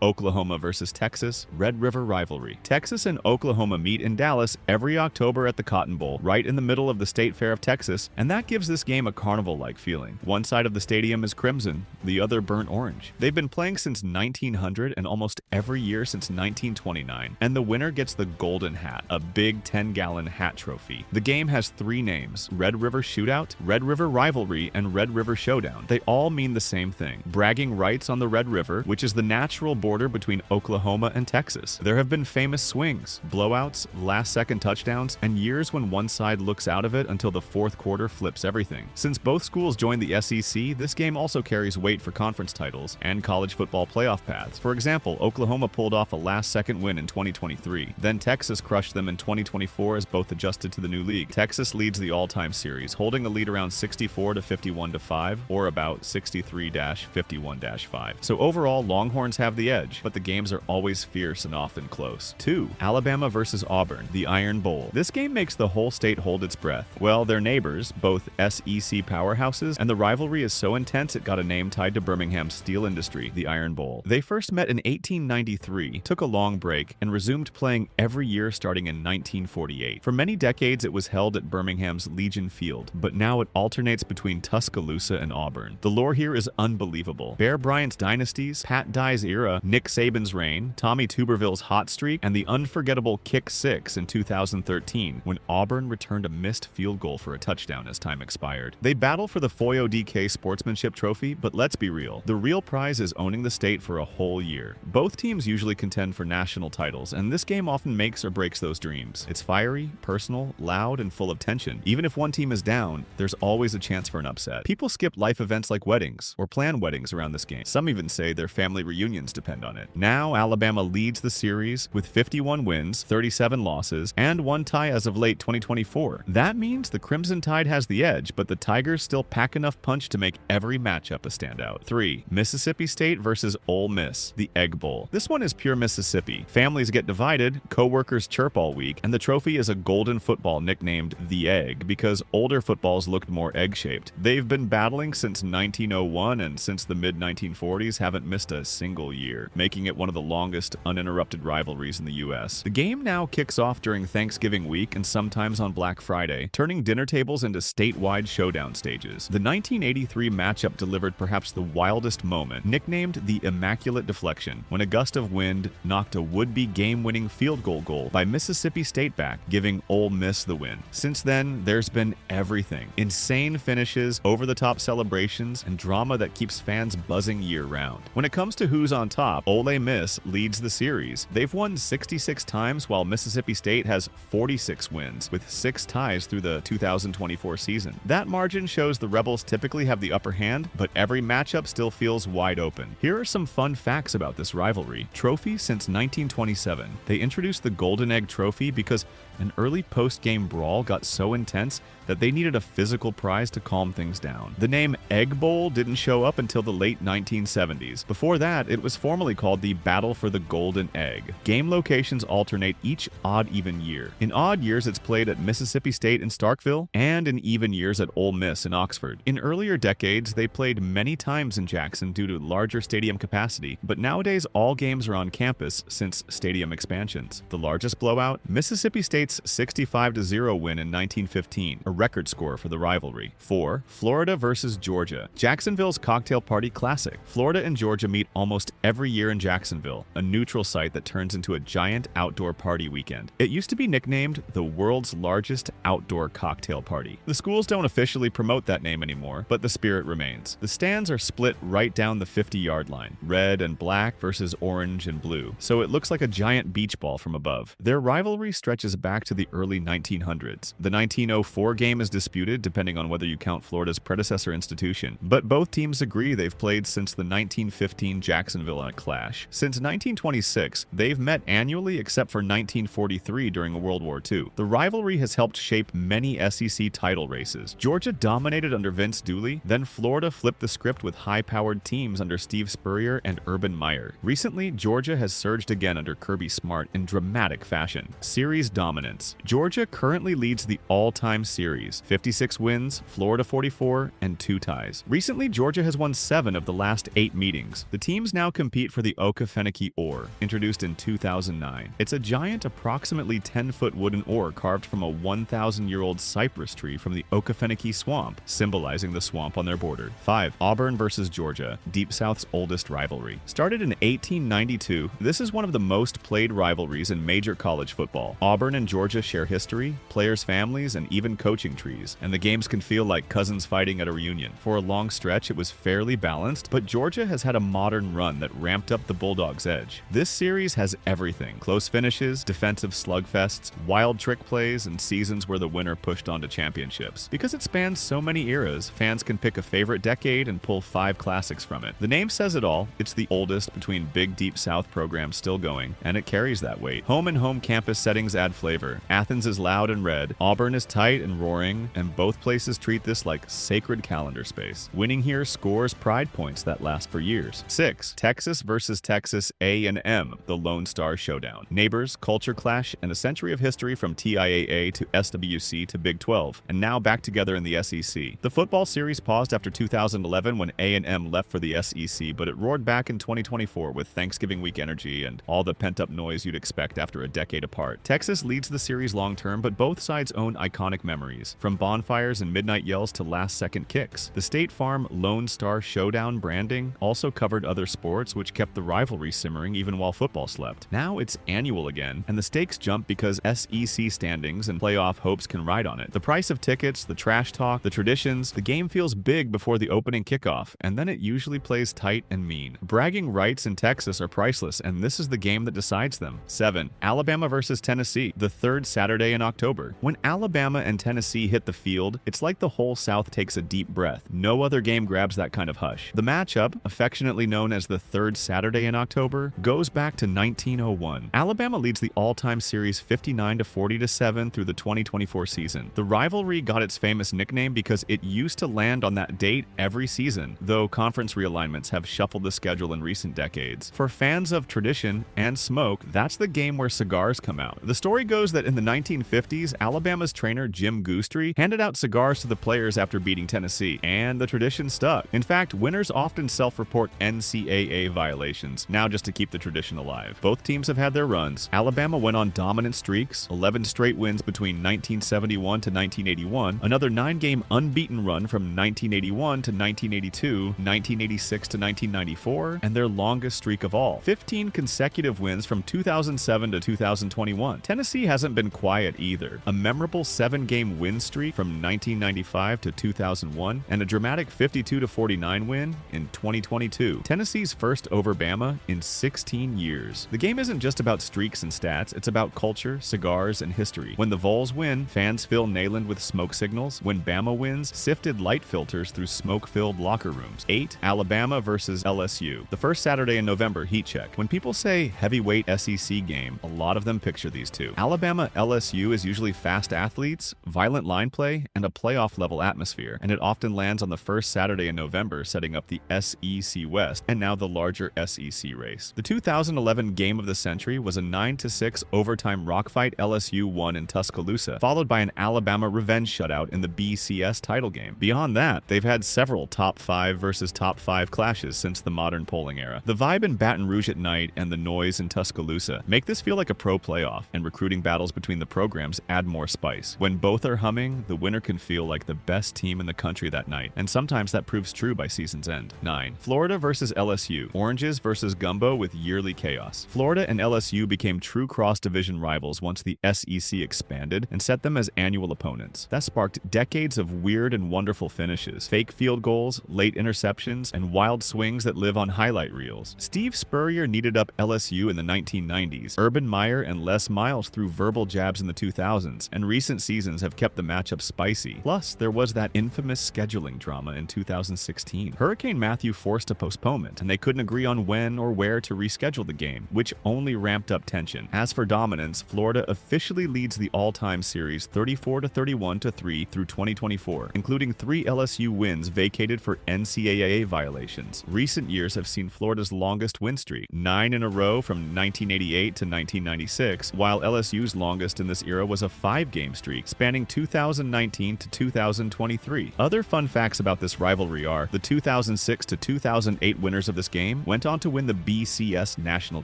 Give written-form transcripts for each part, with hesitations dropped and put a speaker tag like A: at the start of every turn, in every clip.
A: Oklahoma versus Texas, Red River rivalry. Texas and Oklahoma meet in Dallas every October at the Cotton Bowl, right in the middle of the State Fair of Texas, and that gives this game a carnival-like feeling. One side of the stadium is crimson, the other burnt orange. They've been playing since 1900 and almost every year since 1929, and the winner gets the Golden Hat, a big 10-gallon hat trophy. The game has three names: Red River Shootout, Red River Rivalry, and Red River Showdown. They all mean the same thing: bragging rights on the Red River, which is the natural border between Oklahoma and Texas. There have been famous swings, blowouts, last-second touchdowns, and years when one side looks out of it until the fourth quarter flips everything. Since both schools joined the SEC, this game also carries weight for conference titles and college football playoff paths. For example, Oklahoma pulled off a last-second win in 2023. Then Texas crushed them in 2024 as both adjusted to the new league. Texas leads the all-time series, holding a lead around 64 to 51 to 5, or about 63-51-5. So overall, Longhorns have the edge, but the games are always fierce and often close. 2. Alabama versus Auburn, the Iron Bowl. This game makes the whole state hold its breath. Well, they're neighbors, both SEC powerhouses, and the rivalry is so intense it got a name tied to Birmingham's steel industry, the Iron Bowl. They first met in 1893, took a long break, and resumed playing every year starting in 1948. For many decades, it was held at Birmingham's Legion Field, but now it alternates between Tuscaloosa and Auburn. The lore here is unbelievable. Bear Bryant's dynasties, Pat Dye's era, Nick Saban's reign, Tommy Tuberville's hot streak, and the unforgettable Kick 6 in 2013 when Auburn returned a missed field goal for a touchdown as time expired. They battle for the Foyo DK Sportsmanship Trophy, but let's be real. The real prize is owning the state for a whole year. Both teams usually contend for national titles, and this game often makes or breaks those dreams. It's fiery, personal, loud, and full of tension. Even if one team is down, there's always a chance for an upset. People skip life events like weddings, or plan weddings around this game. Some even say their family reunions depend on it. Now, Alabama leads the series with 51 wins, 37 losses, and one tie as of late 2024. That means the Crimson Tide has the edge, but the Tigers still pack enough punch to make every matchup a standout. 3. Mississippi State versus Ole Miss, the Egg Bowl. This one is pure Mississippi. Families get divided, co-workers chirp all week, and the trophy is a golden football nicknamed the Egg because older footballs looked more egg-shaped. They've been battling since 1901, and since the mid-1940s haven't missed a single year, making it one of the longest uninterrupted rivalries in the U.S. The game now kicks off during Thanksgiving week and sometimes on Black Friday, turning dinner tables into statewide showdown stages. The 1983 matchup delivered perhaps the wildest moment, nicknamed the Immaculate Deflection, when a gust of wind knocked a would-be game-winning field goal by Mississippi State back, giving Ole Miss the win. Since then, there's been everything. Insane finishes, over-the-top celebrations, and drama that keeps fans buzzing year-round. When it comes to who's on top, Ole Miss leads the series. They've won 66 times, while Mississippi State has 46 wins, with 6 ties through the 2024 season. That margin shows the Rebels typically have the upper hand, but every matchup still feels wide open. Here are some fun facts about this rivalry. Trophy since 1927. They introduced the Golden Egg Trophy because an early post-game brawl got so intense that they needed a physical prize to calm things down. The name Egg Bowl didn't show up until the late 1970s. Before that, it was formally called the Battle for the Golden Egg. Game locations alternate each odd-even year. In odd years, it's played at Mississippi State in Starkville, and in even years at Ole Miss in Oxford. In earlier decades, they played many times in Jackson due to larger stadium capacity, but nowadays all games are on campus since stadium expansions. The largest blowout? Mississippi State's 65-0 win in 1915, a record score for the rivalry. 4. Florida versus Georgia. Jacksonville's Cocktail Party Classic. Florida and Georgia meet almost every year in Jacksonville, a neutral site that turns into a giant outdoor party weekend. It used to be nicknamed the world's largest outdoor cocktail party. The schools don't officially promote that name anymore, but the spirit remains. The stands are split right down the 50-yard line, red and black versus orange and blue, so it looks like a giant beach ball from above. Their rivalry stretches back to the early 1900s. The 1904 game is disputed depending on whether you count Florida's predecessor institution, but both teams agree they've played since the 1915 Jacksonville clash. Since 1926, they've met annually except for 1943 during World War II. The rivalry has helped shape many SEC title races. Georgia dominated under Vince Dooley, then Florida flipped the script with high-powered teams under Steve Spurrier and Urban Meyer. Recently, Georgia has surged again under Kirby Smart in dramatic fashion. Series dominance. Georgia currently leads the all-time series, 56 wins, Florida 44, and 2 ties. Recently, Georgia has won 7 of the last 8 meetings. The teams now compete wait for the Okefenokee ore, introduced in 2009. It's a giant, approximately 10-foot wooden ore carved from a 1,000-year-old cypress tree from the Okefenokee Swamp, symbolizing the swamp on their border. 5. Auburn versus Georgia, Deep South's oldest rivalry. Started in 1892, this is one of the most played rivalries in major college football. Auburn and Georgia share history, players' families, and even coaching trees, and the games can feel like cousins fighting at a reunion. For a long stretch, it was fairly balanced, but Georgia has had a modern run that ramped up the Bulldogs' edge. This series has everything: close finishes, defensive slugfests, wild trick plays, and seasons where the winner pushed on to championships. Because it spans so many eras, fans can pick a favorite decade and pull 5 classics from it. The name says it all. It's the oldest between big Deep South programs still going, and it carries that weight. Home and home campus settings add flavor. Athens is loud and red, Auburn is tight and roaring, and both places treat this like sacred calendar space. Winning here scores pride points that last for years. 6. Texas versus Texas A&M, the Lone Star Showdown. Neighbors, culture clash, and a century of history from TIAA to SWC to Big 12, and now back together in the SEC. The football series paused after 2011 when A&M left for the SEC, but it roared back in 2024 with Thanksgiving week energy and all the pent-up noise you'd expect after a decade apart. Texas leads the series long-term, but both sides own iconic memories, from bonfires and midnight yells to last-second kicks. The State Farm Lone Star Showdown branding also covered other sports, which kept the rivalry simmering even while football slept. Now it's annual again, and the stakes jump because SEC standings and playoff hopes can ride on it. The price of tickets, the trash talk, the traditions, the game feels big before the opening kickoff, and then it usually plays tight and mean. Bragging rights in Texas are priceless, and this is the game that decides them. 7. Alabama versus Tennessee, the third Saturday in October. When Alabama and Tennessee hit the field, it's like the whole South takes a deep breath. No other game grabs that kind of hush. The matchup, affectionately known as the third Saturday in October, goes back to 1901. Alabama leads the all-time series 59-40-7 through the 2024 season. The rivalry got its famous nickname because it used to land on that date every season, though conference realignments have shuffled the schedule in recent decades. For fans of tradition and smoke, that's the game where cigars come out. The story goes that in the 1950s, Alabama's trainer Jim Goostrey handed out cigars to the players after beating Tennessee, and the tradition stuck. In fact, winners often self-report NCAA violations, now just to keep the tradition alive. Both teams have had their runs. Alabama went on dominant streaks, 11 straight wins between 1971 to 1981, another 9-game unbeaten run from 1981 to 1982, 1986 to 1994, and their longest streak of all, 15 consecutive wins from 2007 to 2021. Tennessee hasn't been quiet either. A memorable 7-game win streak from 1995 to 2001, and a dramatic 52-49 win in 2022. Tennessee's first over Bama in 16 years. The game isn't just about streaks and stats, it's about culture, cigars, and history. When the Vols win, fans fill Neyland with smoke signals. When Bama wins, sifted light filters through smoke-filled locker rooms. 8. Alabama versus LSU, the first Saturday in November heat check. When people say heavyweight SEC game, a lot of them picture these two. Alabama LSU is usually fast athletes, violent line play, and a playoff-level atmosphere, and it often lands on the first Saturday in November, setting up the SEC West, and now the larger SEC race. The 2011 game of the century was a 9-6 overtime rock fight LSU won in Tuscaloosa, followed by an Alabama revenge shutout in the BCS title game. Beyond that, they've had several top 5 versus top 5 clashes since the modern polling era. The vibe in Baton Rouge at night and the noise in Tuscaloosa make this feel like a pro playoff, and recruiting battles between the programs add more spice. When both are humming, the winner can feel like the best team in the country that night, and sometimes that proves true by season's end. 9. Florida versus LSU, oranges versus gumbo with yearly chaos. Florida and LSU became true cross-division rivals once the SEC expanded and set them as annual opponents. That sparked decades of weird and wonderful finishes, fake field goals, late interceptions, and wild swings that live on highlight reels. Steve Spurrier kneaded up LSU in the 1990s. Urban Meyer and Les Miles threw verbal jabs in the 2000s, and recent seasons have kept the matchup spicy. Plus, there was that infamous scheduling drama in 2016. Hurricane Matthew forced a postponement, and they couldn't agree on when or where to reschedule the game, which only ramped up tension. As for dominance, Florida officially leads the all-time series 34-31-3 through 2024, including 3 LSU wins vacated for NCAA violations. Recent years have seen Florida's longest win streak, 9 in a row from 1988 to 1996, while LSU's longest in this era was a 5-game streak spanning 2019 to 2023. Other fun facts about this rivalry are the 2006 to 2008 winners of this game went went on to win the BCS National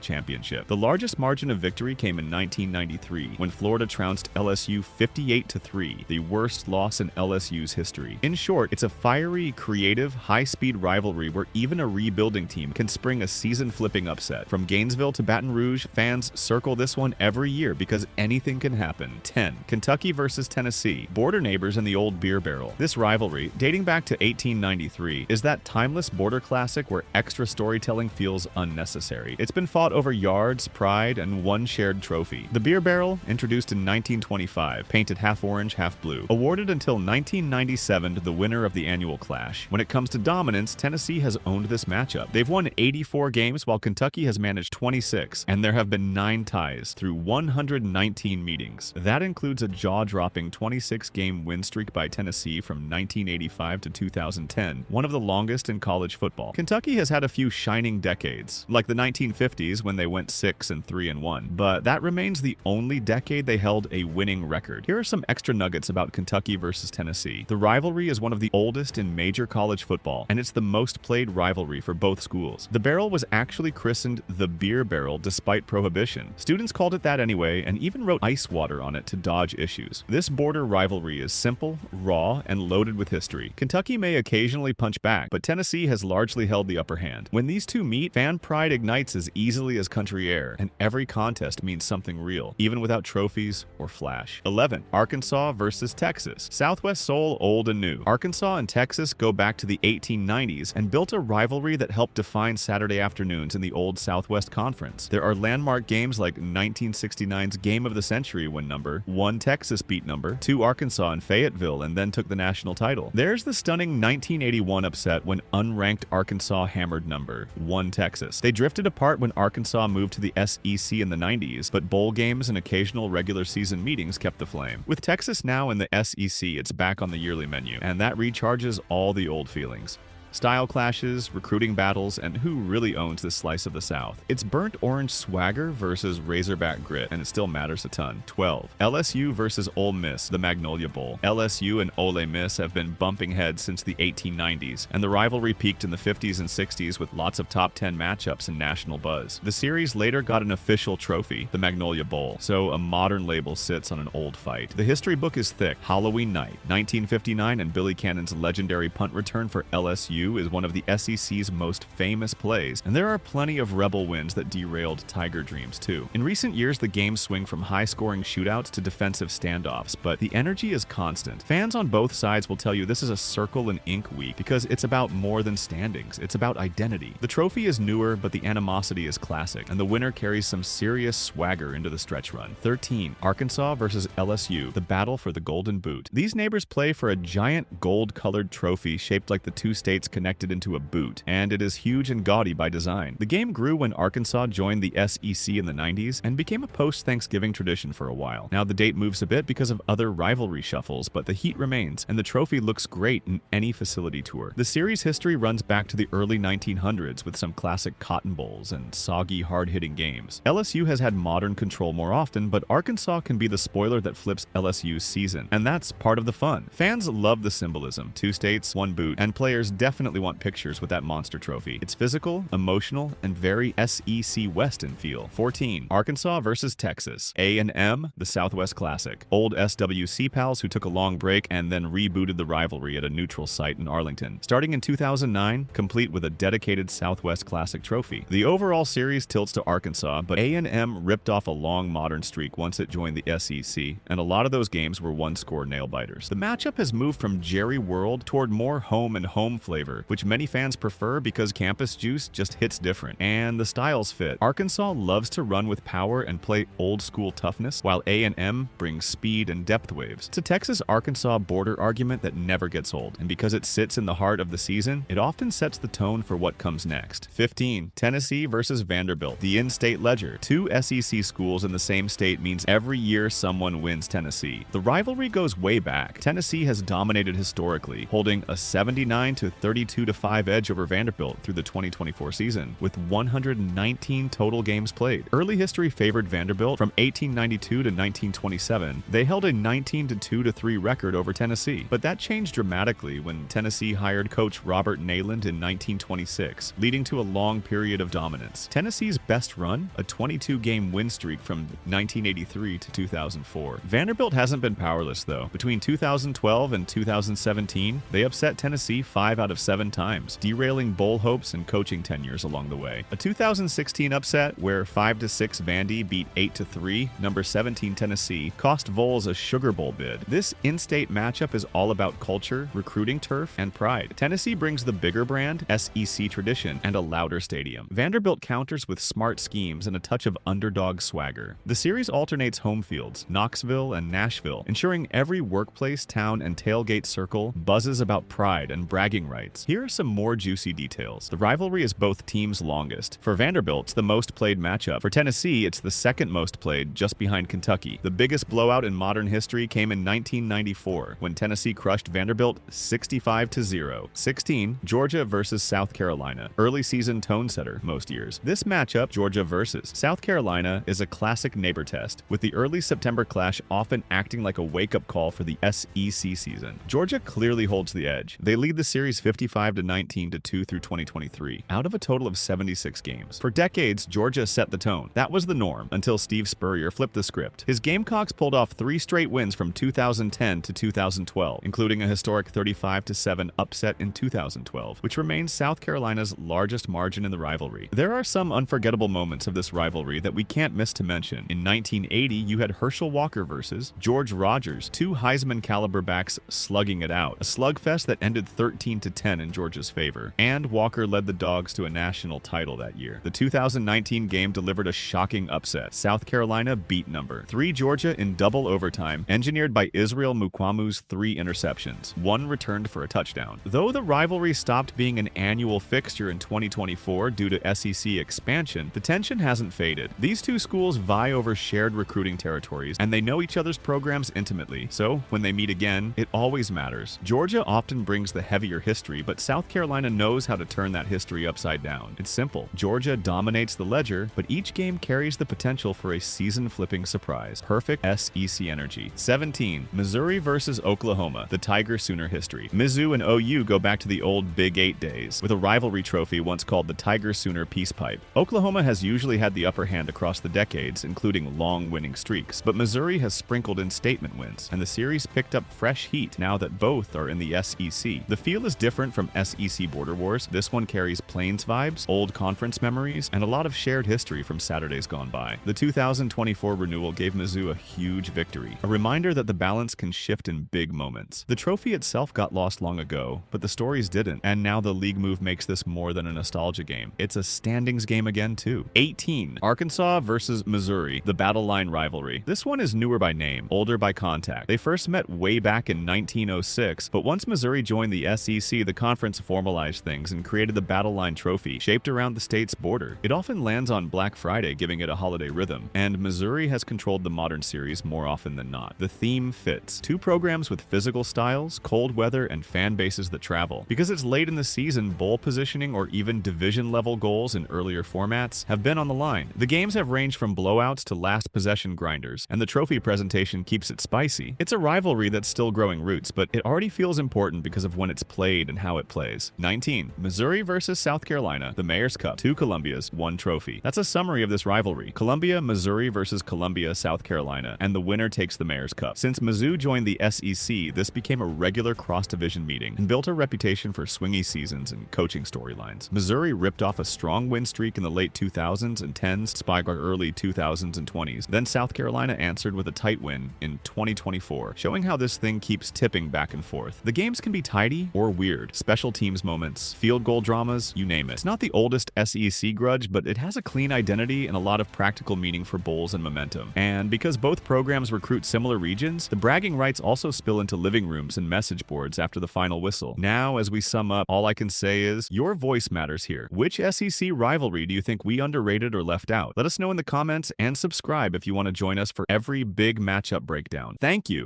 A: Championship. The largest margin of victory came in 1993, when Florida trounced LSU 58-3, the worst loss in LSU's history. In short, it's a fiery, creative, high-speed rivalry where even a rebuilding team can spring a season-flipping upset. From Gainesville to Baton Rouge, fans circle this one every year because anything can happen. 10. Kentucky versus Tennessee, border neighbors in the old beer barrel. This rivalry, dating back to 1893, is that timeless border classic where extra storytelling feels unnecessary. It's been fought over yards, pride, and one shared trophy. The beer barrel, introduced in 1925, painted half orange, half blue, awarded until 1997 to the winner of the annual clash. When it comes to dominance, Tennessee has owned this matchup. They've won 84 games while Kentucky has managed 26, and there have been 9 ties through 119 meetings. That includes a jaw-dropping 26-game win streak by Tennessee from 1985 to 2010, one of the longest in college football. Kentucky has had a few shining decades, like the 1950s when they went 6-3-1, but that remains the only decade they held a winning record. Here are some extra nuggets about Kentucky versus Tennessee. The rivalry is one of the oldest in major college football, and it's the most played rivalry for both schools. The barrel was actually christened the Beer Barrel despite prohibition. Students called it that anyway, and even wrote ice water on it to dodge issues. This border rivalry is simple, raw, and loaded with history. Kentucky may occasionally punch back, but Tennessee has largely held the upper hand. When these two meet, fan pride ignites as easily as country air, and every contest means something real, even without trophies or flash. 11. Arkansas versus Texas. Southwest soul, old and new. Arkansas and Texas go back to the 1890s and built a rivalry that helped define Saturday afternoons in the old Southwest Conference. There are landmark games like 1969's Game of the Century when number 1 Texas beat number 2 Arkansas in Fayetteville and then took the national title. There's the stunning 1981 upset when unranked Arkansas hammered number 1 Texas. They drifted apart when Arkansas moved to the SEC in the 90s, but bowl games and occasional regular season meetings kept the flame. With Texas now in the SEC, it's back on the yearly menu, and that recharges all the old feelings. Style clashes, recruiting battles, and who really owns this slice of the South. It's burnt orange swagger versus Razorback grit, and it still matters a ton. 12. LSU versus Ole Miss, the Magnolia Bowl. LSU and Ole Miss have been bumping heads since the 1890s, and the rivalry peaked in the 50s and 60s with lots of top 10 matchups and national buzz. The series later got an official trophy, the Magnolia Bowl, so a modern label sits on an old fight. The history book is thick. Halloween night, 1959, and Billy Cannon's legendary punt return for LSU is one of the SEC's most famous plays, and there are plenty of rebel wins that derailed Tiger dreams too. In recent years, the games swing from high-scoring shootouts to defensive standoffs, but the energy is constant. Fans on both sides will tell you this is a circle and ink week because it's about more than standings. It's about identity. The trophy is newer, but the animosity is classic, and the winner carries some serious swagger into the stretch run. 13. Arkansas versus LSU, the battle for the Golden Boot. These neighbors play for a giant gold-colored trophy shaped like the two states connected into a boot, and it is huge and gaudy by design. The game grew when Arkansas joined the SEC in the 90s and became a post-Thanksgiving tradition for a while. Now the date moves a bit because of other rivalry shuffles, but the heat remains, and the trophy looks great in any facility tour. The series history runs back to the early 1900s with some classic Cotton Bowls and soggy, hard-hitting games. LSU has had modern control more often, but Arkansas can be the spoiler that flips LSU's season, and that's part of the fun. Fans love the symbolism. 2 states, 1 boot, and players definitely want pictures with that monster trophy. It's physical, emotional, and very SEC West in feel. 14. Arkansas versus Texas. A&M, the Southwest Classic. Old SWC pals who took a long break and then rebooted the rivalry at a neutral site in Arlington. Starting in 2009, complete with a dedicated Southwest Classic trophy. The overall series tilts to Arkansas, but A&M ripped off a long modern streak once it joined the SEC, and a lot of those games were one-score nail-biters. The matchup has moved from Jerry World toward more home and home flavor, which many fans prefer because campus juice just hits different, and the styles fit. Arkansas loves to run with power and play old-school toughness, while A&M brings speed and depth waves. It's a Texas-Arkansas border argument that never gets old, and because it sits in the heart of the season, it often sets the tone for what comes next. 15. Tennessee versus Vanderbilt, the in-state ledger. 2 SEC schools in the same state means every year someone wins Tennessee. The rivalry goes way back. Tennessee has dominated historically, holding a 79-30 32-5 edge over Vanderbilt through the 2024 season, with 119 total games played. Early history favored Vanderbilt. From 1892 to 1927, they held a 19-2-3 record over Tennessee, but that changed dramatically when Tennessee hired coach Robert Neyland in 1926, leading to a long period of dominance. Tennessee's best run, a 22-game win streak from 1983 to 2004. Vanderbilt hasn't been powerless, though. Between 2012 and 2017, they upset Tennessee 5 out of 7 times, derailing bowl hopes and coaching tenures along the way. A 2016 upset where 5-6 Vandy beat 8-3 number 17 Tennessee cost Vols a Sugar Bowl bid. This in-state matchup is all about culture, recruiting turf, and pride. Tennessee brings the bigger brand, SEC tradition, and a louder stadium. Vanderbilt counters with smart schemes and a touch of underdog swagger. The series alternates home fields, Knoxville and Nashville, ensuring every workplace, town, and tailgate circle buzzes about pride and bragging rights. Here are some more juicy details. The rivalry is both teams' longest. For Vanderbilt, it's the most played matchup. For Tennessee, it's the second most played, just behind Kentucky. The biggest blowout in modern history came in 1994, when Tennessee crushed Vanderbilt 65-0. 16, Georgia versus South Carolina. Early season tone setter most years. This matchup, Georgia versus South Carolina, is a classic neighbor test, with the early September clash often acting like a wake-up call for the SEC season. Georgia clearly holds the edge. They lead the series 55-19-2 through 2023, out of a total of 76 games. For decades, Georgia set the tone. That was the norm, until Steve Spurrier flipped the script. His Gamecocks pulled off 3 straight wins from 2010 to 2012, including a historic 35-7 upset in 2012, which remains South Carolina's largest margin in the rivalry. There are some unforgettable moments of this rivalry that we can't miss to mention. In 1980, you had Herschel Walker versus George Rogers, 2 Heisman-caliber backs slugging it out, a slugfest that ended 13-10 in Georgia's favor, and Walker led the Dogs to a national title that year. The 2019 game delivered a shocking upset. South Carolina beat number 3 Georgia in double overtime, engineered by Israel Mukwamu's 3 interceptions. 1 returned for a touchdown. Though the rivalry stopped being an annual fixture in 2024 due to SEC expansion, the tension hasn't faded. These 2 schools vie over shared recruiting territories, and they know each other's programs intimately, so when they meet again, it always matters. Georgia often brings the heavier history, but South Carolina knows how to turn that history upside down. It's simple. Georgia dominates the ledger, but each game carries the potential for a season-flipping surprise. Perfect SEC energy. 17, Missouri versus Oklahoma, the Tiger Sooner history. Mizzou and OU go back to the old Big 8 days, with a rivalry trophy once called the Tiger Sooner Peace Pipe. Oklahoma has usually had the upper hand across the decades, including long winning streaks, but Missouri has sprinkled in statement wins, and the series picked up fresh heat now that both are in the SEC. The feel is different from SEC Border Wars. This one carries Plains vibes, old conference memories, and a lot of shared history from Saturdays gone by. The 2024 renewal gave Mizzou a huge victory, a reminder that the balance can shift in big moments. The trophy itself got lost long ago, but the stories didn't, and now the league move makes this more than a nostalgia game. It's a standings game again, too. 18, Arkansas versus Missouri, the Battle Line rivalry. This one is newer by name, older by contact. They first met way back in 1906, but once Missouri joined the SEC, the conference formalized things and created the Battle Line Trophy, shaped around the state's border. It often lands on Black Friday, giving it a holiday rhythm, and Missouri has controlled the modern series more often than not. The theme fits. 2 programs with physical styles, cold weather, and fan bases that travel. Because it's late in the season, bowl positioning or even division-level goals in earlier formats have been on the line. The games have ranged from blowouts to last possession grinders, and the trophy presentation keeps it spicy. It's a rivalry that's still growing roots, but it already feels important because of when it's played and how it plays. 19, Missouri versus South Carolina, the Mayor's Cup, 2 Columbias, 1 trophy. That's a summary of this rivalry. Columbia, Missouri versus Columbia, South Carolina, and the winner takes the Mayor's Cup. Since Mizzou joined the SEC, this became a regular cross-division meeting and built a reputation for swingy seasons and coaching storylines. Missouri ripped off a strong win streak in the late 2000s and 10s, spiked early 2000s and 20s. Then South Carolina answered with a tight win in 2024, showing how this thing keeps tipping back and forth. The games can be tidy or weird. Special teams moments, field goal dramas, you name it. It's not the oldest SEC grudge, but it has a clean identity and a lot of practical meaning for bowls and momentum. And because both programs recruit similar regions, the bragging rights also spill into living rooms and message boards after the final whistle. Now, as we sum up, all I can say is, your voice matters here. Which SEC rivalry do you think we underrated or left out? Let us know in the comments and subscribe if you want to join us for every big matchup breakdown. Thank you.